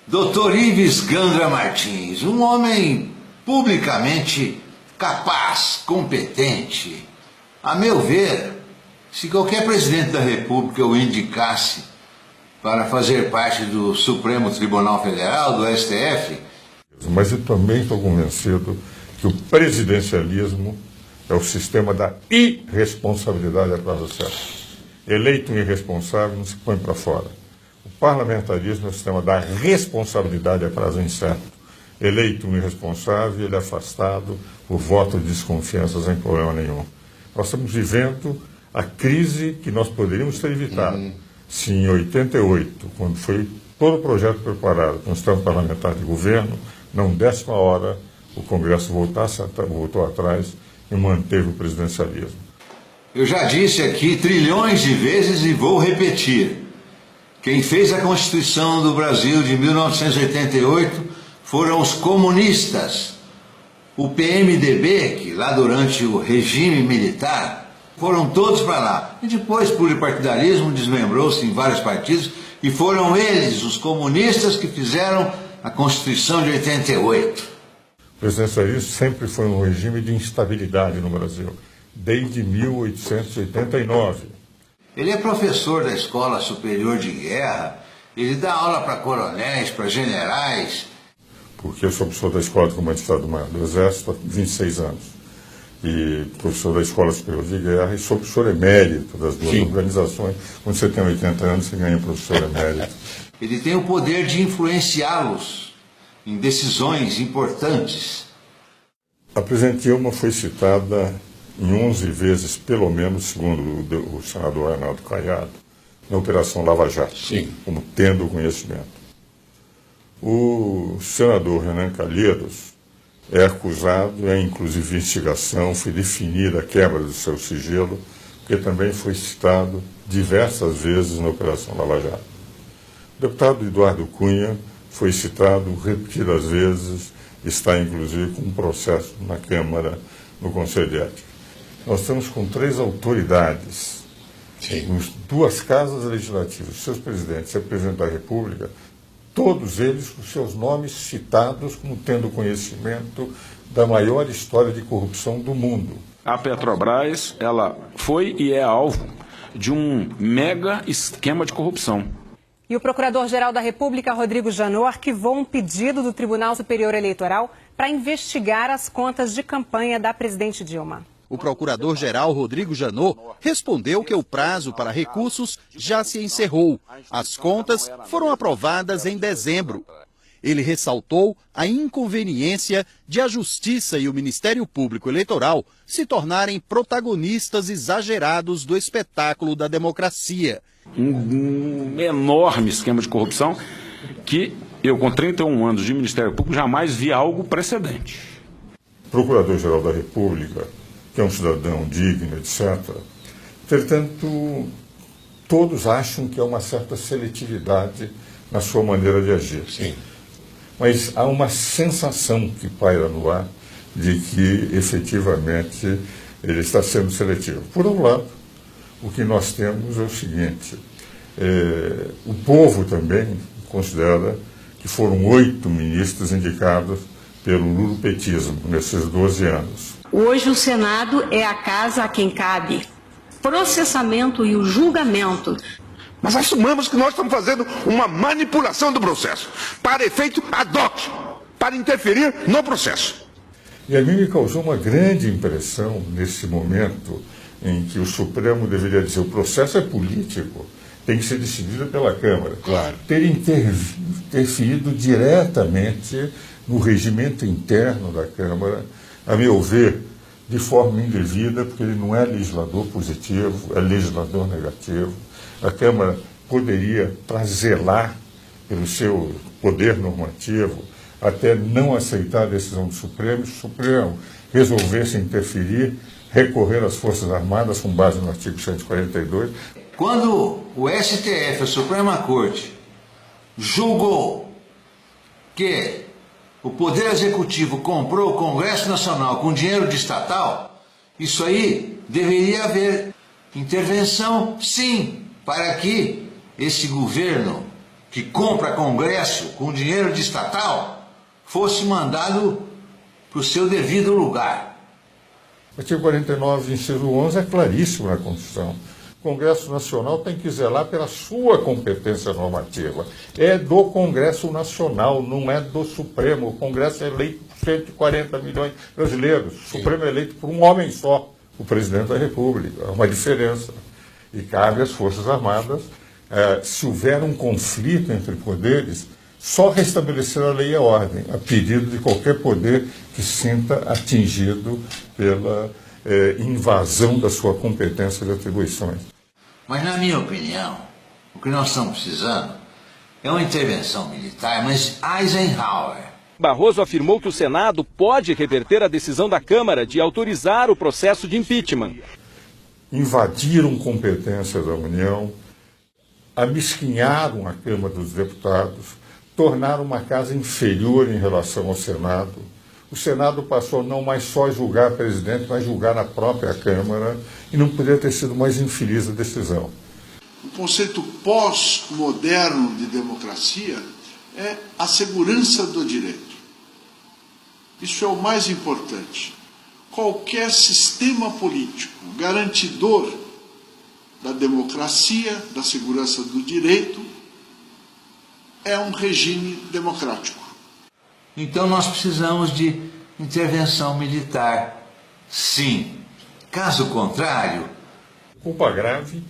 Dr. Ives Gandra Martins, um homem publicamente capaz, competente. A meu ver, se qualquer presidente da República o indicasse para fazer parte do Supremo Tribunal Federal, do STF... Mas eu também estou convencido que o presidencialismo é o sistema da irresponsabilidade a prazo certo. Eleito irresponsável não se põe para fora. O parlamentarismo é o sistema da responsabilidade a prazo incerto. Eleito um irresponsável, ele é afastado por voto de desconfiança sem problema nenhum. Nós estamos vivendo a crise que nós poderíamos ter evitado se em 88, quando foi todo o projeto preparado com o sistema parlamentar de governo, não 10ª hora o Congresso voltou atrás e manteve o presidencialismo. Eu já disse aqui trilhões de vezes e vou repetir. Quem fez a Constituição do Brasil de 1988 foram os comunistas. O PMDB, que lá durante o regime militar, foram todos para lá. E depois, pluripartidarismo desmembrou-se em vários partidos e foram eles, os comunistas, que fizeram a Constituição de 88. O presidencialismo sempre foi um regime de instabilidade no Brasil, desde 1889. Ele é professor da Escola Superior de Guerra, ele dá aula para coronéis, para generais. Porque eu sou professor da Escola de Comando de Estado-Maior do Exército há 26 anos. E professor da Escola Superior de Guerra e sou professor emérito das duas organizações. Quando você tem 80 anos, você ganha professor emérito. Ele tem o poder de influenciá-los em decisões importantes. A presidente Dilma foi citada em 11 vezes, pelo menos, segundo o senador Arnaldo Caiado, na Operação Lava Jato, como tendo conhecimento. O senador Renan Calheiros é acusado, inclusive investigação, foi definida a quebra do seu sigilo, porque também foi citado diversas vezes na Operação Lava Jato. O deputado Eduardo Cunha foi citado repetidas vezes, está inclusive com um processo na Câmara, no Conselho de Ética. Nós estamos com 3 autoridades, duas casas legislativas, seus presidentes e o presidente da República, todos eles com seus nomes citados como tendo conhecimento da maior história de corrupção do mundo. A Petrobras, ela foi e é alvo de um mega esquema de corrupção. E o Procurador-Geral da República, Rodrigo Janot, arquivou um pedido do Tribunal Superior Eleitoral para investigar as contas de campanha da presidente Dilma. O procurador-geral Rodrigo Janot respondeu que o prazo para recursos já se encerrou. As contas foram aprovadas em dezembro. Ele ressaltou a inconveniência de a Justiça e o Ministério Público Eleitoral se tornarem protagonistas exagerados do espetáculo da democracia. Um enorme esquema de corrupção que eu, com 31 anos de Ministério Público, jamais vi algo precedente. O Procurador-Geral da República, que é um cidadão digno, etc. Entretanto, todos acham que há uma certa seletividade na sua maneira de agir. Mas há uma sensação que paira no ar de que, efetivamente, ele está sendo seletivo. Por um lado, o que nós temos é o seguinte, o povo também considera que foram 8 ministros indicados pelo lulopetismo nesses 12 anos. Hoje o Senado é a casa a quem cabe processamento e o julgamento. Mas assumamos que nós estamos fazendo uma manipulação do processo, para efeito ad hoc, para interferir no processo. E a mim me causou uma grande impressão nesse momento em que o Supremo deveria dizer o processo é político, tem que ser decidido pela Câmara. Ter interferido diretamente no regimento interno da Câmara, a meu ver, de forma indevida, porque ele não é legislador positivo, é legislador negativo. A Câmara poderia, para zelar pelo seu poder normativo, até não aceitar a decisão do Supremo, se o Supremo resolvesse interferir, recorrer às Forças Armadas com base no artigo 142. Quando o STF, a Suprema Corte, julgou que o Poder Executivo comprou o Congresso Nacional com dinheiro de estatal, isso aí deveria haver intervenção, sim, para que esse governo que compra Congresso com dinheiro de estatal, fosse mandado para o seu devido lugar. O artigo 49, inciso 11, é claríssimo na Constituição. O Congresso Nacional tem que zelar pela sua competência normativa. É do Congresso Nacional, não é do Supremo. O Congresso é eleito por 140 milhões de brasileiros. O Supremo é eleito por um homem só, o presidente da República. É uma diferença. E cabe às Forças Armadas, se houver um conflito entre poderes, só restabelecer a lei e a ordem, a pedido de qualquer poder que se sinta atingido pela invasão da sua competência e atribuições. Mas, na minha opinião, o que nós estamos precisando é uma intervenção militar, mas Eisenhower. Barroso afirmou que o Senado pode reverter a decisão da Câmara de autorizar o processo de impeachment. Invadiram competências da União, amesquinharam a Câmara dos Deputados, tornaram uma casa inferior em relação ao Senado. O Senado passou a não mais só julgar o presidente, mas julgar a própria Câmara, e não poderia ter sido mais infeliz a decisão. O conceito pós-moderno de democracia é a segurança do direito. Isso é o mais importante. Qualquer sistema político garantidor da democracia, da segurança do direito, é um regime democrático. Então nós precisamos de intervenção militar, sim. Caso contrário... Culpa grave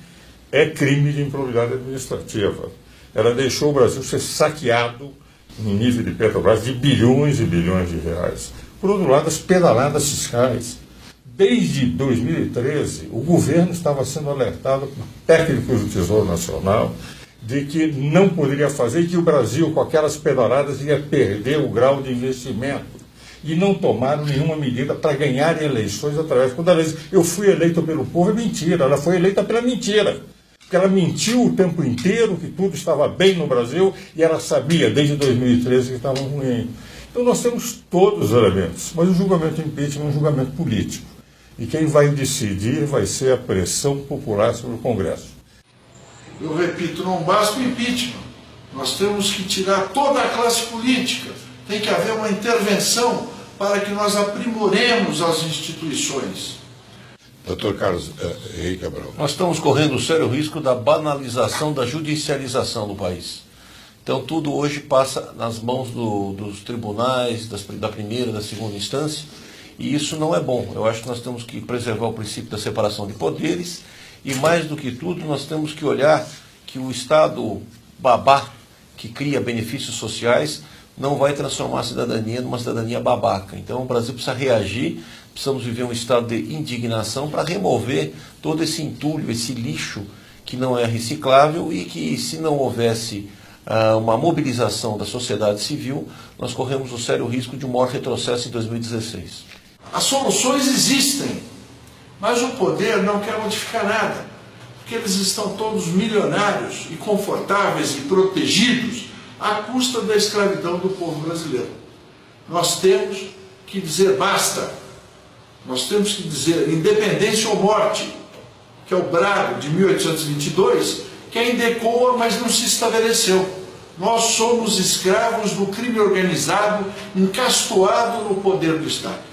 é crime de improbidade administrativa. Ela deixou o Brasil ser saqueado, no nível de Petrobras, de bilhões e bilhões de reais. Por outro lado, as pedaladas fiscais. Desde 2013, o governo estava sendo alertado por técnicos do Tesouro Nacional de que não poderia fazer e que o Brasil, com aquelas pedaladas, ia perder o grau de investimento. E não tomaram nenhuma medida para ganhar eleições através. Quando ela diz, eu fui eleito pelo povo, é mentira. Ela foi eleita pela mentira. Porque ela mentiu o tempo inteiro que tudo estava bem no Brasil e ela sabia, desde 2013, que estava ruim. Então nós temos todos os elementos. Mas o julgamento de impeachment é um julgamento político. E quem vai decidir vai ser a pressão popular sobre o Congresso. Eu repito, não basta o impeachment. Nós temos que tirar toda a classe política. Tem que haver uma intervenção para que nós aprimoremos as instituições. Dr. Carlos Henrique Cabral. Nós estamos correndo o sério risco da banalização, da judicialização do país. Então tudo hoje passa nas mãos dos tribunais, da primeira, da segunda instância, e isso não é bom. Eu acho que nós temos que preservar o princípio da separação de poderes e, mais do que tudo, nós temos que olhar que o Estado babá, que cria benefícios sociais, não vai transformar a cidadania numa cidadania babaca. Então o Brasil precisa reagir, precisamos viver um estado de indignação para remover todo esse entulho, esse lixo que não é reciclável e que, se não houvesse uma mobilização da sociedade civil, nós corremos o sério risco de um maior retrocesso em 2016. As soluções existem, mas o poder não quer modificar nada, porque eles estão todos milionários e confortáveis e protegidos à custa da escravidão do povo brasileiro. Nós temos que dizer basta. Nós temos que dizer independência ou morte, que é o brado de 1822, que ainda ecoa, mas não se estabeleceu. Nós somos escravos do crime organizado, encastoado no poder do Estado.